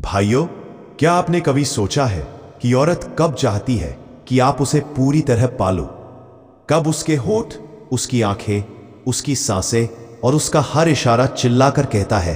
भाइयों, क्या आपने कभी सोचा है कि औरत कब चाहती है कि आप उसे पूरी तरह पालो? कब उसके होठ, उसकी आंखें, उसकी सांसें और उसका हर इशारा चिल्लाकर कहता है,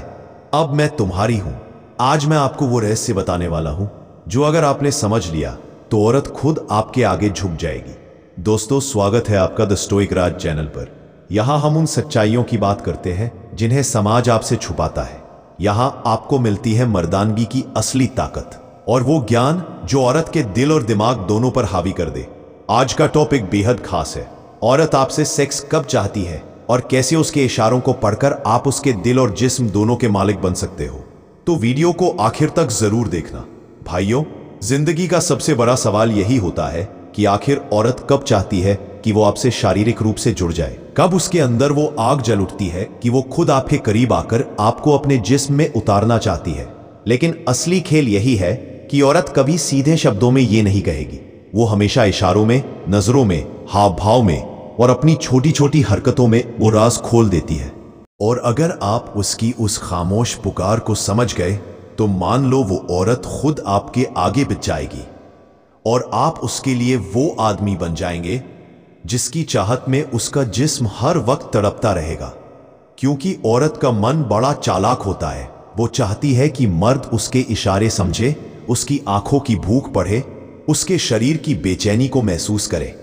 अब मैं तुम्हारी हूं। आज मैं आपको वो रहस्य बताने वाला हूं जो अगर आपने समझ लिया तो औरत खुद आपके आगे झुक जाएगी। दोस्तों, स्वागत है आपका द स्टोइक राज चैनल पर। यहां हम उन सच्चाइयों की बात करते हैं जिन्हें समाज आपसे छुपाता है। यहां आपको मिलती है मर्दानगी की असली ताकत और वो ज्ञान जो औरत के दिल और दिमाग दोनों पर हावी कर दे। आज का टॉपिक बेहद खास है। औरत आपसे सेक्स कब चाहती है और कैसे उसके इशारों को पढ़कर आप उसके दिल और जिस्म दोनों के मालिक बन सकते हो। तो वीडियो को आखिर तक जरूर देखना। भाइयों, जिंदगी का सबसे बड़ा सवाल यही होता है कि आखिर औरत कब चाहती है कि वो आपसे शारीरिक रूप से जुड़ जाए। कब उसके अंदर वो आग जल उठती है कि वो खुद आपके करीब आकर आपको अपने जिस्म में उतारना चाहती है। लेकिन असली खेल यही है कि औरत कभी सीधे शब्दों में ये नहीं कहेगी। वो हमेशा इशारों में, नजरों में, हाव भाव में और अपनी छोटी छोटी हरकतों में वो राज खोल देती है। और अगर आप उसकी उस खामोश पुकार को समझ गए तो मान लो वो औरत खुद आपके आगे बिछ जाएगी और आप उसके लिए वो आदमी बन जाएंगे जिसकी चाहत में उसका जिस्म हर वक्त तड़पता रहेगा। क्योंकि औरत का मन बड़ा चालाक होता है। वो चाहती है कि मर्द उसके इशारे समझे, उसकी आंखों की भूख पढ़े, उसके शरीर की बेचैनी को महसूस करे।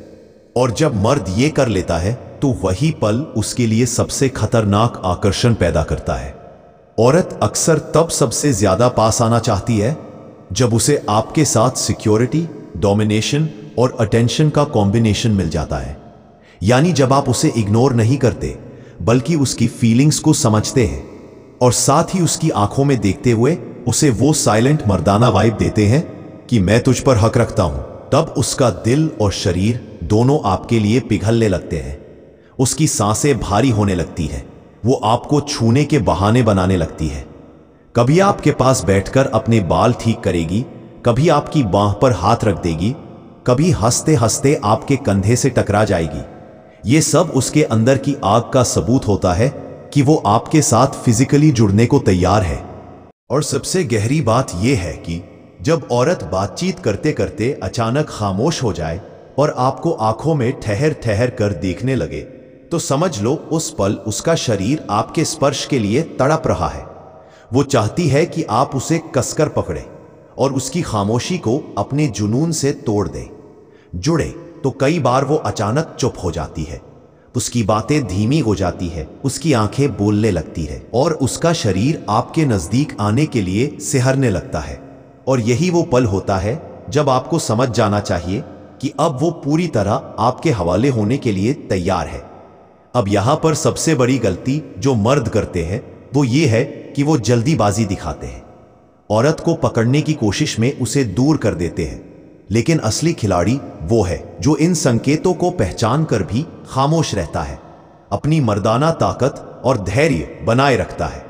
और जब मर्द ये कर लेता है तो वही पल उसके लिए सबसे खतरनाक आकर्षण पैदा करता है। औरत अक्सर तब सबसे ज्यादा पास आना चाहती है जब उसे आपके साथ सिक्योरिटी, डोमिनेशन और अटेंशन का कॉम्बिनेशन मिल जाता है। यानी जब आप उसे इग्नोर नहीं करते बल्कि उसकी फीलिंग्स को समझते हैं और साथ ही उसकी आंखों में देखते हुए उसे वो साइलेंट मर्दाना वाइब देते हैं कि मैं तुझ पर हक रखता हूं। तब उसका दिल और शरीर दोनों आपके लिए पिघलने लगते हैं। उसकी सांसें भारी होने लगती हैं। वो आपको छूने के बहाने बनाने लगती है। कभी आपके पास बैठकर अपने बाल ठीक करेगी, कभी आपकी बांह पर हाथ रख देगी, कभी हंसते हंसते आपके कंधे से टकरा जाएगी। ये सब उसके अंदर की आग का सबूत होता है कि वो आपके साथ फिजिकली जुड़ने को तैयार है। और सबसे गहरी बात यह है कि जब औरत बातचीत करते करते अचानक खामोश हो जाए और आपको आंखों में ठहर ठहर कर देखने लगे तो समझ लो उस पल उसका शरीर आपके स्पर्श के लिए तड़प रहा है। वो चाहती है कि आप उसे कसकर पकड़े और उसकी खामोशी को अपने जुनून से तोड़ दें। जुड़े तो कई बार वो अचानक चुप हो जाती है, उसकी बातें धीमी हो जाती है, उसकी आंखें बोलने लगती है और उसका शरीर आपके नजदीक आने के लिए सिहरने लगता है। और यही वो पल होता है जब आपको समझ जाना चाहिए कि अब वो पूरी तरह आपके हवाले होने के लिए तैयार है। अब यहां पर सबसे बड़ी गलती जो मर्द करते हैं वो ये है कि वो जल्दीबाजी दिखाते हैं। औरत को पकड़ने की कोशिश में उसे दूर कर देते हैं। लेकिन असली खिलाड़ी वो है जो इन संकेतों को पहचान कर भी खामोश रहता है, अपनी मर्दाना ताकत और धैर्य बनाए रखता है।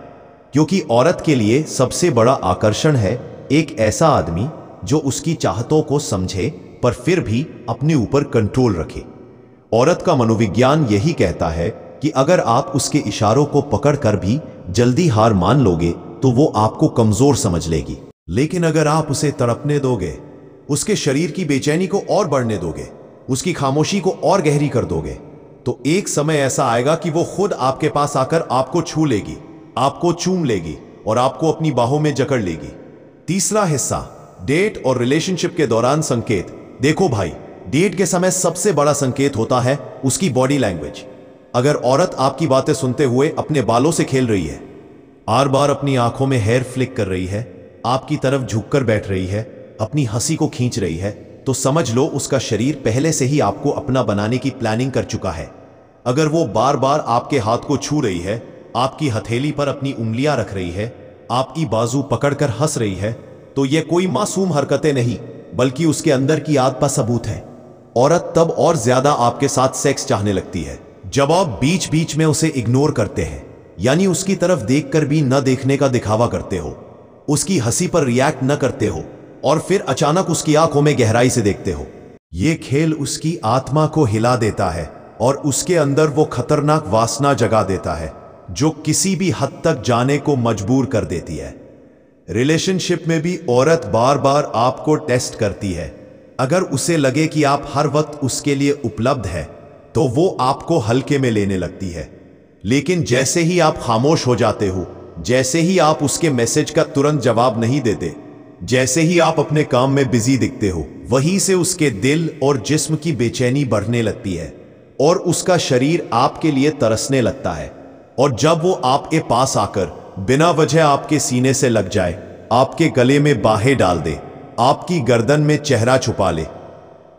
क्योंकि औरत के लिए सबसे बड़ा आकर्षण है एक ऐसा आदमी जो उसकी चाहतों को समझे पर फिर भी अपने ऊपर कंट्रोल रखे। औरत का मनोविज्ञान यही कहता है कि अगर आप उसके इशारों को पकड़ कर भी जल्दी हार मान लोगे तो वो आपको कमजोर समझ लेगी। लेकिन अगर आप उसे तड़पने दोगे, उसके शरीर की बेचैनी को और बढ़ने दोगे, उसकी खामोशी को और गहरी कर दोगे, तो एक समय ऐसा आएगा कि वो खुद आपके पास आकर आपको छू लेगी, आपको चूम लेगी और आपको अपनी बाहों में जकड़ लेगी। तीसरा हिस्सा, डेट और रिलेशनशिप के दौरान संकेत। देखो भाई, डेट के समय सबसे बड़ा संकेत होता है उसकी बॉडी लैंग्वेज। अगर औरत आपकी बातें सुनते हुए अपने बालों से खेल रही है, बार बार अपनी आंखों में हेयर फ्लिक कर रही है, आपकी तरफ झुककर बैठ रही है, अपनी हंसी को खींच रही है, तो समझ लो उसका शरीर पहले से ही आपको अपना बनाने की प्लानिंग कर चुका है। अगर वो बार बार आपके हाथ को छू रही है, आपकी हथेली पर अपनी उंगलियां रख रही है, आपकी बाजू पकड़कर हंस रही है, तो ये कोई मासूम हरकतें नहीं बल्कि उसके अंदर की आग का सबूत है। औरत तब और ज्यादा आपके साथ सेक्स चाहने लगती है जब आप बीच बीच में उसे इग्नोर करते हैं, यानी उसकी तरफ देखकर भी न देखने का दिखावा करते हो, उसकी हंसी पर रिएक्ट न करते हो और फिर अचानक उसकी आंखों में गहराई से देखते हो। यह खेल उसकी आत्मा को हिला देता है और उसके अंदर वो खतरनाक वासना जगा देता है जो किसी भी हद तक जाने को मजबूर कर देती है। रिलेशनशिप में भी औरत बार बार आपको टेस्ट करती है। अगर उसे लगे कि आप हर वक्त उसके लिए उपलब्ध है तो वो आपको हल्के में लेने लगती है। लेकिन जैसे ही आप खामोश हो जाते हो, जैसे ही आप उसके मैसेज का तुरंत जवाब नहीं देते, जैसे ही आप अपने काम में बिजी दिखते हो, वहीं से उसके दिल और जिस्म की बेचैनी बढ़ने लगती है और उसका शरीर आपके लिए तरसने लगता है। और जब वो आपके पास आकर बिना वजह आपके सीने से लग जाए, आपके गले में बाहें डाल दे, आपकी गर्दन में चेहरा छुपा ले,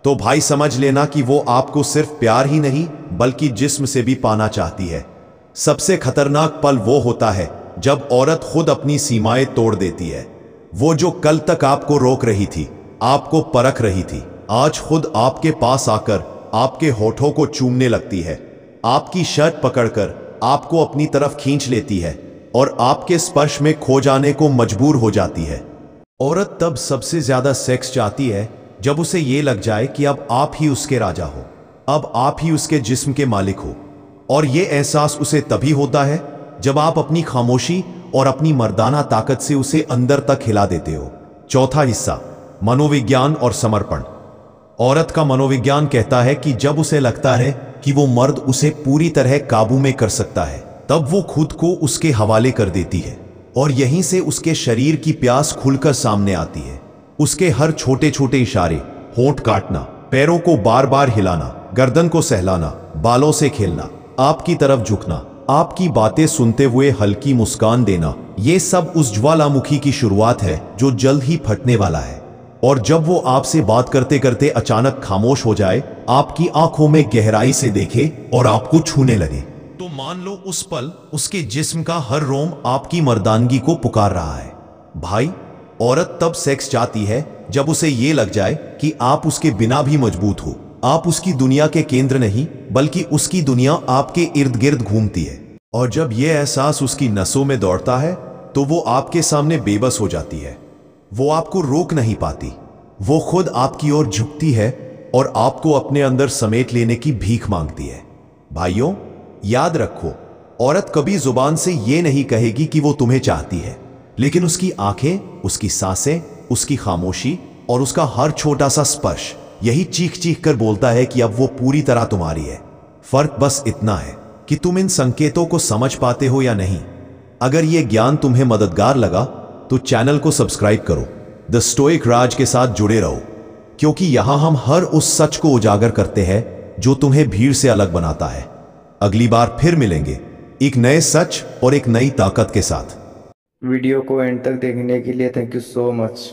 तो भाई समझ लेना कि वो आपको सिर्फ प्यार ही नहीं बल्कि जिस्म से भी पाना चाहती है। सबसे खतरनाक पल वो होता है जब औरत खुद अपनी सीमाएं तोड़ देती है। वो जो कल तक आपको रोक रही थी, आपको परख रही थी, आज खुद आपके पास आकर आपके होठों को चूमने लगती है, आपकी शर्ट पकड़कर आपको अपनी तरफ खींच लेती है और आपके स्पर्श में खो जाने को मजबूर हो जाती है। औरत तब सबसे ज्यादा सेक्स चाहती है जब उसे यह लग जाए कि अब आप ही उसके राजा हो, अब आप ही उसके जिस्म के मालिक हो। और यह एहसास उसे तभी होता है जब आप अपनी खामोशी और अपनी मर्दाना ताकत से उसे अंदर तक हिला देते हो। चौथा हिस्सा, मनोविज्ञान और समर्पण। औरत का मनोविज्ञान कहता है कि जब उसे लगता है कि वो मर्द उसे पूरी तरह काबू में कर सकता है, तब वो खुद को उसके हवाले कर देती है और यहीं से उसके शरीर की प्यास खुलकर सामने आती है। उसके हर छोटे छोटे इशारे, होंठ काटना, पैरों को बार बार हिलाना, गर्दन को सहलाना, बालों से खेलना, आपकी तरफ झुकना, आपकी बातें सुनते हुए हल्की मुस्कान देना, ये सब उस ज्वालामुखी की शुरुआत है जो जल्द ही फटने वाला है। और जब वो आपसे बात करते करते अचानक खामोश हो जाए, आपकी आंखों में गहराई से देखे और आपको छूने लगे, तो मान लो उस पल उसके जिस्म का हर रोम आपकी मर्दानगी को पुकार रहा है। भाई, औरत तब सेक्स चाहती है जब उसे यह लग जाए कि आप उसके बिना भी मजबूत हो, आप उसकी दुनिया के केंद्र नहीं बल्कि उसकी दुनिया आपके इर्द गिर्द घूमती है। और जब यह एहसास उसकी नसों में दौड़ता है तो वो आपके सामने बेबस हो जाती है। वो आपको रोक नहीं पाती, वो खुद आपकी ओर झुकती है और आपको अपने अंदर समेट लेने की भीख मांगती है। भाइयों, याद रखो, औरत कभी जुबान से ये नहीं कहेगी कि वो तुम्हें चाहती है, लेकिन उसकी आंखें, उसकी सांसें, उसकी खामोशी और उसका हर छोटा सा स्पर्श यही चीख चीख कर बोलता है कि अब वो पूरी तरह तुम्हारी है। फर्क बस इतना है कि तुम इन संकेतों को समझ पाते हो या नहीं। अगर यह ज्ञान तुम्हें मददगार लगा तो चैनल को सब्सक्राइब करो, द स्टोइक राज के साथ जुड़े रहो, क्योंकि यहां हम हर उस सच को उजागर करते हैं जो तुम्हें भीड़ से अलग बनाता है। अगली बार फिर मिलेंगे एक नए सच और एक नई ताकत के साथ। वीडियो को एंड तक देखने के लिए थैंक यू सो मच।